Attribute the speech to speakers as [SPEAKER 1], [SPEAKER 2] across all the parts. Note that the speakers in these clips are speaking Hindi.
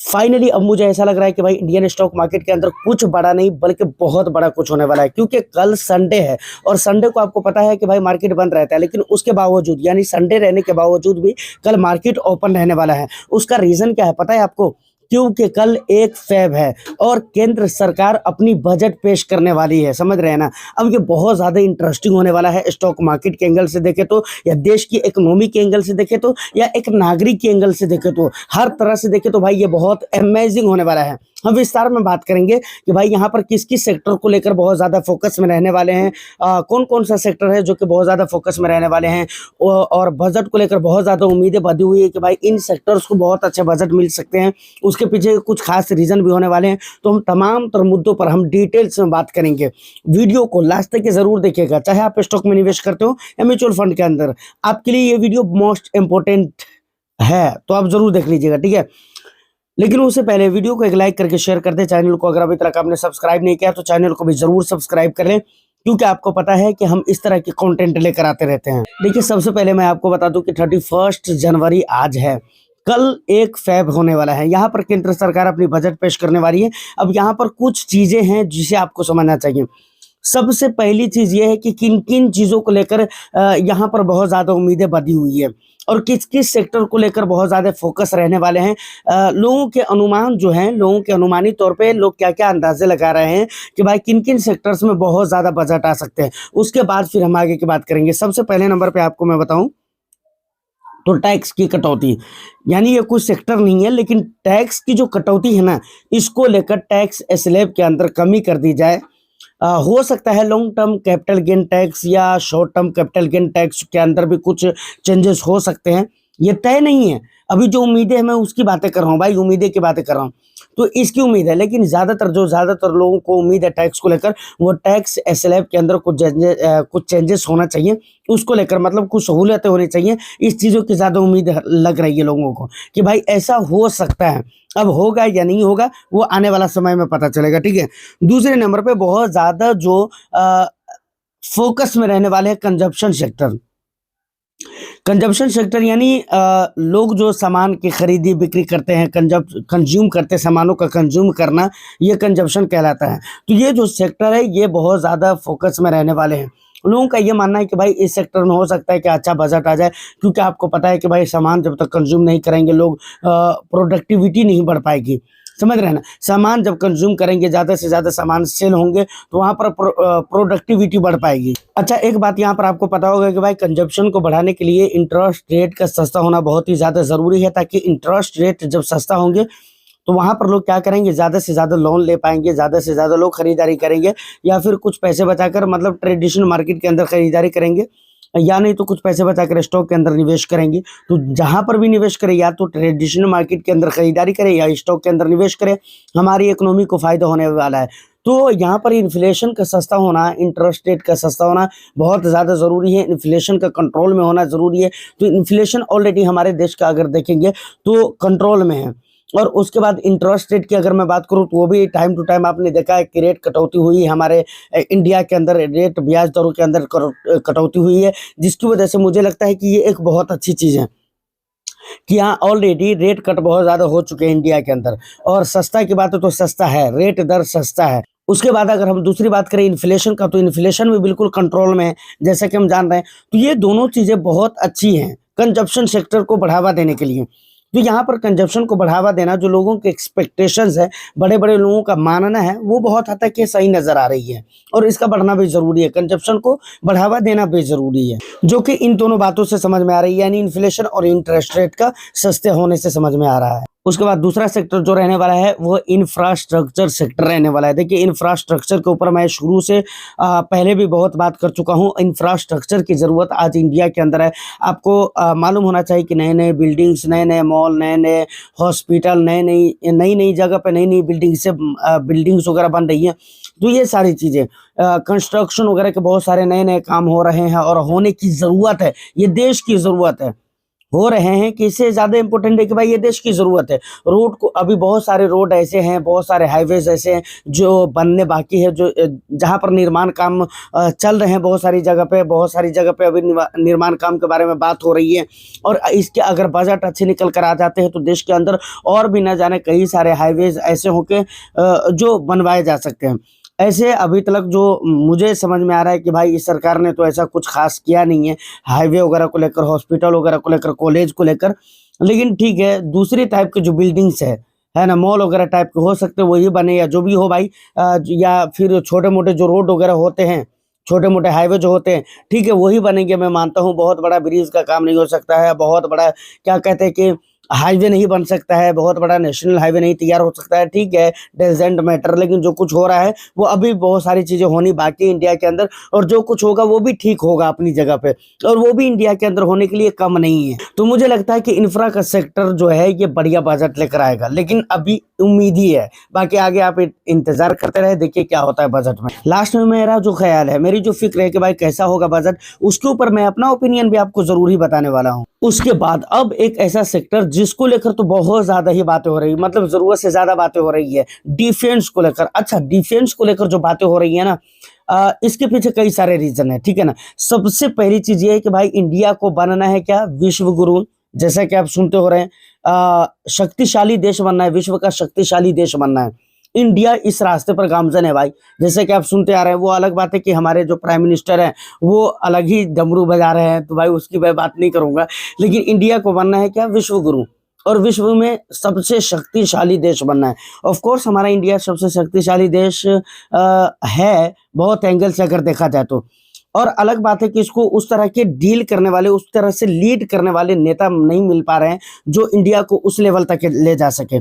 [SPEAKER 1] फाइनली अब मुझे ऐसा लग रहा है कि भाई इंडियन स्टॉक मार्केट के अंदर कुछ बड़ा नहीं बल्कि बहुत बड़ा कुछ होने वाला है, क्योंकि कल संडे है और संडे को आपको पता है कि भाई मार्केट बंद रहता है, लेकिन उसके बावजूद यानी संडे रहने के बावजूद भी कल मार्केट ओपन रहने वाला है। उसका रीजन क्या है पता है आपको? क्योंकि कल 1 फेब है और केंद्र सरकार अपनी बजट पेश करने वाली है, समझ रहे हैं ना। अब ये बहुत ज़्यादा इंटरेस्टिंग होने वाला है, स्टॉक मार्केट के एंगल से देखे तो, या देश की इकोनॉमी के एंगल से देखे तो, या एक नागरिक के एंगल से देखे तो, हर तरह से देखे तो भाई ये बहुत अमेजिंग होने वाला है। हम विस्तार में बात करेंगे कि भाई यहाँ पर किस किस सेक्टर को लेकर बहुत ज़्यादा फोकस में रहने वाले हैं, कौन कौन सा सेक्टर है जो कि बहुत ज़्यादा फोकस में रहने वाले हैं, और बजट को लेकर बहुत ज़्यादा उम्मीदें बंधी हुई है कि भाई इन सेक्टर्स को बहुत अच्छे बजट मिल सकते हैं। उसके पीछे कुछ खास रीजन भी होने वाले हैं, तो हम तमाम तर मुद्दों पर हम डिटेल्स में बात करेंगे। वीडियो को लास्ट तक जरूर देखिएगा, चाहे आप स्टॉक में निवेश करते हो या म्यूचुअल फंड के अंदर, आपके लिए ये वीडियो मोस्ट इंपॉर्टेंट है, तो आप जरूर देख लीजिएगा, ठीक है। लेकिन उससे पहले वीडियो को एक लाइक करके शेयर कर दे, चैनल को अगर अभी तक आपने सब्सक्राइब नहीं किया तो चैनल को भी जरूर सब्सक्राइब कर लें, क्योंकि आपको पता है कि हम इस तरह के कंटेंट लेकर आते रहते हैं। देखिए, सबसे पहले मैं आपको बता दूं कि 31 जनवरी आज है, कल 1 फेब होने वाला है। यहाँ पर केंद्र सरकार अपनी बजट पेश करने वाली है। अब यहाँ पर कुछ चीजें हैं जिसे आपको समझना चाहिए। सबसे पहली चीज ये है कि किन किन चीजों को लेकर यहाँ पर बहुत ज्यादा उम्मीदें बंधी हुई है और किस किस सेक्टर को लेकर बहुत ज्यादा फोकस रहने वाले हैं। लोगों के अनुमान जो हैं, लोगों के अनुमानी तौर पे लोग क्या क्या अंदाजे लगा रहे हैं कि भाई किन किन सेक्टर्स में बहुत ज्यादा बजट आ सकते हैं। उसके बाद फिर हम आगे की बात करेंगे। सबसे पहले नंबर पे आपको मैं बताऊं तो टैक्स की कटौती, यानी ये कोई सेक्टर नहीं है, लेकिन टैक्स की जो कटौती है ना, इसको लेकर टैक्स स्लैब के अंदर कमी कर दी जाए। हो सकता है long term capital gain tax या short term capital gain tax के अंदर भी कुछ चेंजेस हो सकते हैं, ये तय नहीं है। अभी जो उम्मीदें हैं मैं उसकी बातें कर रहा हूँ भाई, उम्मीदें की बातें कर रहा हूँ, तो इसकी उम्मीद है। लेकिन ज़्यादातर लोगों को उम्मीद है टैक्स को लेकर, वो टैक्स स्लैब के अंदर कुछ चेंजेस होना चाहिए, उसको लेकर मतलब कुछ सहूलियतें होनी चाहिए। इस चीज़ों की ज़्यादा उम्मीद लग रही है लोगों को कि भाई ऐसा हो सकता है। अब होगा या नहीं होगा वो आने वाला समय में पता चलेगा, ठीक है। दूसरे नंबर पे बहुत ज़्यादा जो फोकस में रहने वाले हैं कंजप्शन सेक्टर। कंजप्शन सेक्टर यानी लोग जो सामान की खरीदी बिक्री करते हैं, कंज्यूम करते हैं, सामानों का कंज्यूम करना, ये कंजप्शन कहलाता है। तो ये जो सेक्टर है ये बहुत ज़्यादा फोकस में रहने वाले हैं। लोगों का ये मानना है कि भाई इस सेक्टर में हो सकता है कि अच्छा बजट आ जाए, क्योंकि आपको पता है कि भाई सामान जब तक कंज्यूम नहीं करेंगे लोग, प्रोडक्टिविटी नहीं बढ़ पाएगी, समझ रहे हैं ना। सामान जब कंज्यूम करेंगे, ज़्यादा से ज़्यादा सामान सेल होंगे, तो वहाँ पर प्रोडक्टिविटी बढ़ पाएगी। अच्छा, एक बात यहाँ पर आपको पता होगा कि भाई कंजप्शन को बढ़ाने के लिए इंटरेस्ट रेट का सस्ता होना बहुत ही ज़्यादा ज़रूरी है, ताकि इंटरेस्ट रेट जब सस्ता होंगे तो वहाँ पर लोग क्या करेंगे, ज़्यादा से ज़्यादा लोन ले पाएंगे, ज़्यादा से ज़्यादा लोग खरीदारी करेंगे, या फिर कुछ पैसे बचाकर मतलब ट्रेडिशनल मार्केट के अंदर खरीदारी करेंगे, या नहीं तो कुछ पैसे बचाकर स्टॉक के अंदर निवेश करेंगे। तो जहां पर भी निवेश करें, या तो ट्रेडिशनल मार्केट के अंदर खरीदारी करें या स्टॉक के अंदर निवेश करें, हमारी इकोनॉमी को फायदा होने वाला है। तो यहाँ पर इन्फ्लेशन का सस्ता होना, इंटरेस्ट रेट का सस्ता होना बहुत ज़्यादा ज़रूरी है। इन्फ्लेशन का कंट्रोल में होना ज़रूरी है। तो इन्फ्लेशन ऑलरेडी हमारे देश का अगर देखेंगे तो कंट्रोल में है। और उसके बाद इंटरेस्ट रेट की अगर मैं बात करूं तो वो भी टाइम टू टाइम आपने देखा है कि रेट कटौती हुई है हमारे इंडिया के अंदर, रेट ब्याज दरों के अंदर कटौती हुई है, जिसकी वजह से मुझे लगता है कि ये एक बहुत अच्छी चीज़ है कि यहाँ ऑलरेडी रेट कट बहुत ज़्यादा हो चुके हैं इंडिया के अंदर। और सस्ता की बात है तो सस्ता है, रेट दर सस्ता है। उसके बाद अगर हम दूसरी बात करें इन्फ्लेशन का, तो इन्फ्लेशन भी बिल्कुल कंट्रोल में है, जैसा कि हम जान रहे हैं। तो ये दोनों चीज़ें बहुत अच्छी हैं कंजप्शन सेक्टर को बढ़ावा देने के लिए। तो यहाँ पर कंजप्शन को बढ़ावा देना, जो लोगों के एक्सपेक्टेशंस है, बड़े बड़े लोगों का मानना है, वो बहुत हद तक ये सही नज़र आ रही है, और इसका बढ़ना भी ज़रूरी है, कंजप्शन को बढ़ावा देना भी ज़रूरी है, जो कि इन दोनों बातों से समझ में आ रही है, यानी इन्फ्लेशन और इंटरेस्ट रेट का सस्ते होने से समझ में आ रहा है। उसके बाद दूसरा सेक्टर जो रहने वाला है वो इंफ्रास्ट्रक्चर सेक्टर रहने वाला है। देखिए, इंफ्रास्ट्रक्चर के ऊपर मैं शुरू से पहले भी बहुत बात कर चुका हूँ। इंफ्रास्ट्रक्चर की ज़रूरत आज इंडिया के अंदर है। आपको मालूम होना चाहिए कि नए नए बिल्डिंग्स, नए नए मॉल, नए नए हॉस्पिटल, नई नई जगह पे नई नई बिल्डिंग्स वगैरह बन रही हैं। तो ये सारी चीज़ें, कंस्ट्रक्शन वगैरह के बहुत सारे नए नए काम हो रहे हैं और होने की ज़रूरत है, ये देश की ज़रूरत है। हो रहे हैं कि इससे ज़्यादा इम्पोर्टेंट है कि भाई ये देश की ज़रूरत है। रोड को अभी बहुत सारे रोड ऐसे हैं, बहुत सारे हाईवेज़ ऐसे हैं जो बनने बाकी है, जो जहाँ पर निर्माण काम चल रहे हैं बहुत सारी जगह पे अभी निर्माण काम के बारे में बात हो रही है। और इसके अगर बजट अच्छे निकल कर आ जाते हैं तो देश के अंदर और भी ना जाने कई सारे हाईवेज़ ऐसे होंगे जो बनवाए जा सकते हैं। ऐसे अभी तक जो मुझे समझ में आ रहा है कि भाई इस सरकार ने तो ऐसा कुछ ख़ास किया नहीं है, हाईवे वगैरह को लेकर, हॉस्पिटल वगैरह को लेकर, कॉलेज को लेकर। लेकिन ठीक है, दूसरी टाइप की जो बिल्डिंग्स है ना, मॉल वगैरह टाइप के हो सकते हैं वही बने या जो भी हो भाई, या फिर छोटे-मोटे जो रोड वगैरह होते हैं, छोटे-मोटे हाईवे जो होते हैं, ठीक है वही बनेंगे मैं मानता हूँ। बहुत बड़ा ब्रिज का काम नहीं हो सकता है, बहुत बड़ा क्या कहते हैं कि हाईवे नहीं बन सकता है, बहुत बड़ा नेशनल हाईवे नहीं तैयार हो सकता है, ठीक है, डज़न्ट मैटर। लेकिन जो कुछ हो रहा है वो अभी बहुत सारी चीज़ें होनी बाकी है इंडिया के अंदर, और जो कुछ होगा वो भी ठीक होगा अपनी जगह पे, और वो भी इंडिया के अंदर होने के लिए कम नहीं है। तो मुझे लगता है कि इंफ्रा का सेक्टर जो है ये बढ़िया बजट लेकर आएगा, लेकिन अभी उम्मीद ही है। बाकी आगे आप इंतजार करते रहे, देखिए क्या होता है बजट में। लास्ट में मेरा जो ख्याल है, मेरी जो फिक्र है कि भाई कैसा होगा बजट, उसके ऊपर मैं अपना ओपिनियन भी आपको जरूर ही बताने वाला हूँ। उसके बाद अब एक ऐसा सेक्टर जिसको लेकर तो बहुत ज्यादा ही बातें हो रही, मतलब जरूरत से ज्यादा बातें हो रही है, डिफेंस को लेकर। अच्छा, डिफेंस को लेकर जो बातें हो रही है ना, इसके पीछे कई सारे रीजन है, ठीक है ना। सबसे पहली चीज ये है कि भाई इंडिया को बनना है क्या, विश्व गुरु, जैसा कि आप सुनते हो रहे हैं, शक्तिशाली देश बनना है, विश्व का शक्तिशाली देश बनना है। इंडिया इस रास्ते पर गामजन है भाई, जैसे कि आप सुनते आ रहे हैं। वो अलग बात है कि हमारे जो प्राइम मिनिस्टर हैं वो अलग ही डमरू बजा रहे हैं, तो भाई उसकी मैं बात नहीं करूंगा। लेकिन इंडिया को बनना है क्या, विश्व गुरु, और विश्व में सबसे शक्तिशाली देश बनना है। ऑफ कोर्स हमारा इंडिया सबसे शक्तिशाली देश है, बहुत एंगल से अगर देखा जाए तो। और अलग बात है कि इसको उस तरह के डील करने वाले, उस तरह से लीड करने वाले नेता नहीं मिल पा रहे हैं जो इंडिया को उस लेवल तक ले जा सके।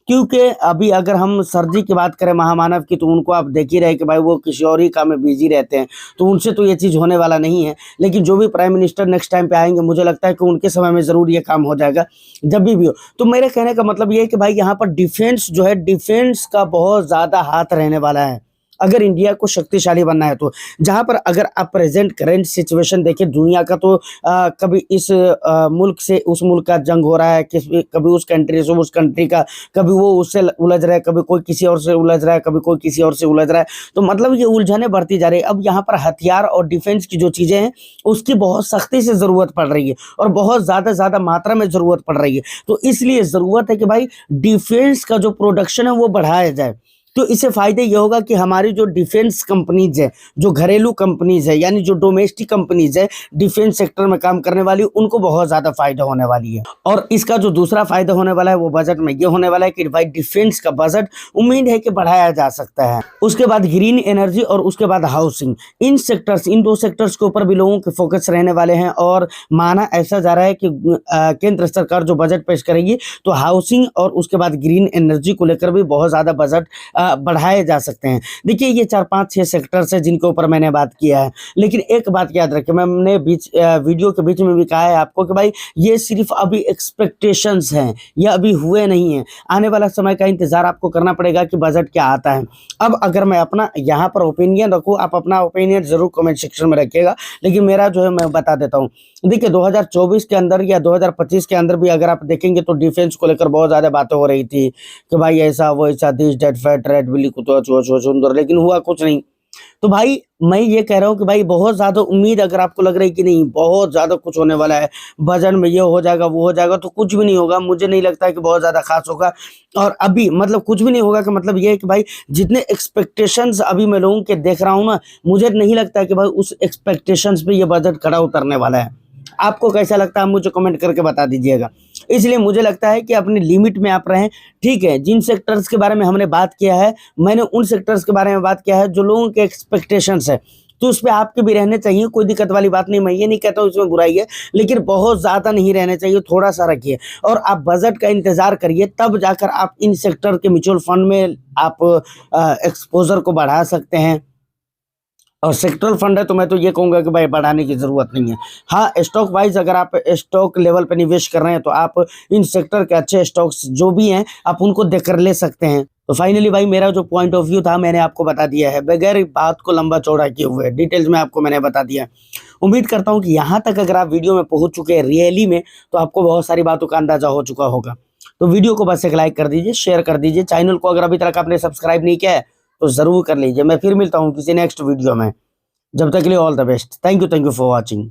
[SPEAKER 1] क्योंकि अभी अगर हम सर जी की बात करें महामानव की, तो उनको आप देख ही रहे कि भाई वो किसी और ही काम में बिजी रहते हैं, तो उनसे तो ये चीज़ होने वाला नहीं है। लेकिन जो भी प्राइम मिनिस्टर नेक्स्ट टाइम पे आएंगे, मुझे लगता है कि उनके समय में ज़रूर ये काम हो जाएगा, जब भी हो। तो मेरे कहने का मतलब ये है कि भाई यहाँ पर डिफेंस जो है, डिफेंस का बहुत ज़्यादा हाथ रहने वाला है अगर इंडिया को शक्तिशाली बनना है तो। जहाँ पर अगर आप प्रेजेंट करेंट सिचुएशन देखें दुनिया का, तो कभी इस मुल्क से उस मुल्क का जंग हो रहा है, कभी उस कंट्री से उस कंट्री का, कभी वो उससे उलझ रहा है, कभी कोई किसी और से उलझ रहा है, कभी कोई किसी और से उलझ रहा है। तो मतलब ये उलझने बढ़ती जा रही है। अब यहाँ पर हथियार और डिफेंस की जो चीज़ें हैं उसकी बहुत सख्ती से ज़रूरत पड़ रही है, और बहुत ज़्यादा मात्रा में ज़रूरत पड़ रही है। तो इसलिए ज़रूरत है कि भाई डिफेंस का जो प्रोडक्शन है वो बढ़ाया जाए। तो इससे फ़ायदे ये होगा कि हमारी जो डिफेंस कंपनीज़ है, जो घरेलू कंपनीज़ है, यानी जो डोमेस्टिक कंपनीज़ है डिफेंस सेक्टर में काम करने वाली, उनको बहुत ज़्यादा फ़ायदा होने वाली है। और इसका जो दूसरा फ़ायदा होने वाला है वो बजट में ये होने वाला है कि भाई डिफेंस का बजट उम्मीद है कि बढ़ाया जा सकता है। उसके बाद ग्रीन एनर्जी और उसके बाद हाउसिंग, इन सेक्टर्स, इन दो सेक्टर्स के ऊपर भी लोगों के फोकस रहने वाले हैं। और माना ऐसा जा रहा है कि केंद्र सरकार जो बजट पेश करेगी तो हाउसिंग और उसके बाद ग्रीन एनर्जी को लेकर भी बहुत ज़्यादा बजट बढ़ाए जा सकते हैं। देखिए ये 4-5-6 सेक्टर्स है जिनके ऊपर मैंने बात किया है। लेकिन एक बात याद रखें, मैंने वीडियो के बीच में भी कहा है आपको कि भाई ये सिर्फ अभी एक्सपेक्टेशंस हैं, ये अभी हुए नहीं हैं। आने वाला समय का इंतजार आपको करना पड़ेगा कि बजट क्या आता है। अब अगर मैं अपना यहाँ पर ओपिनियन रखूँ, आप अपना ओपिनियन जरूर कमेंट सेक्शन में रखिएगा, लेकिन मेरा जो है मैं बता देता हूँ। देखिए 2024 के अंदर या 2025 के अंदर भी अगर आप देखेंगे तो डिफेंस को लेकर बहुत ज़्यादा बातें हो रही थी कि भाई ऐसा वो ऐसा, दिस डेट फैट रेड बिल्ली कुत्ता सुंदर, लेकिन हुआ कुछ नहीं। तो भाई मैं ये कह रहा हूँ कि भाई बहुत ज़्यादा उम्मीद अगर आपको लग रही है कि नहीं बहुत ज़्यादा कुछ होने वाला है, बजट में ये हो जाएगा वो हो जाएगा, तो कुछ भी नहीं होगा। मुझे नहीं लगता है कि बहुत ज़्यादा खास होगा। और अभी मतलब कुछ भी नहीं होगा का मतलब ये है कि भाई जितने एक्सपेक्टेशंस अभी मैं लोगों के देख रहा हूँ ना, मुझे नहीं लगता है कि भाई उस एक्सपेक्टेशंस पे ये बजट खड़ा उतरने वाला है। आपको कैसा लगता है मुझे कमेंट करके बता दीजिएगा। इसलिए मुझे लगता है कि अपनी लिमिट में आप रहें, ठीक है। जिन सेक्टर्स के बारे में हमने बात किया है, मैंने उन सेक्टर्स के बारे में बात किया है जो लोगों के एक्सपेक्टेशंस है, तो उस पर आपके भी रहने चाहिए, कोई दिक्कत वाली बात नहीं। मैं ये नहीं कहता हूँ इसमें बुराई है, लेकिन बहुत ज़्यादा नहीं रहने चाहिए, थोड़ा सा रखिए। और आप बजट का इंतज़ार करिए, तब जाकर आप इन सेक्टर के म्यूचुअल फंड में आप एक्सपोजर को बढ़ा सकते हैं। और सेक्टरल फंड है तो मैं तो ये कहूँगा कि भाई बढ़ाने की ज़रूरत नहीं है। हाँ, स्टॉक वाइज़ अगर आप स्टॉक लेवल पे निवेश कर रहे हैं तो आप इन सेक्टर के अच्छे स्टॉक्स जो भी हैं आप उनको देखकर ले सकते हैं। तो फाइनली भाई मेरा जो पॉइंट ऑफ व्यू था मैंने आपको बता दिया है, बगैर बात को लंबा चौड़ा किए हुए डिटेल्स में आपको मैंने बता दिया है। उम्मीद करता हूँ कि यहाँ तक अगर आप वीडियो में पहुँच चुके हैं रियली में, तो आपको बहुत सारी बातों का अंदाज़ा हो चुका होगा। तो वीडियो को बस एक लाइक कर दीजिए, शेयर कर दीजिए, चैनल को अगर अभी तक आपने सब्सक्राइब नहीं किया है तो ज़रूर कर लीजिए। मैं फिर मिलता हूँ किसी नेक्स्ट वीडियो में, जब तक के लिए all the best. Thank you for watching.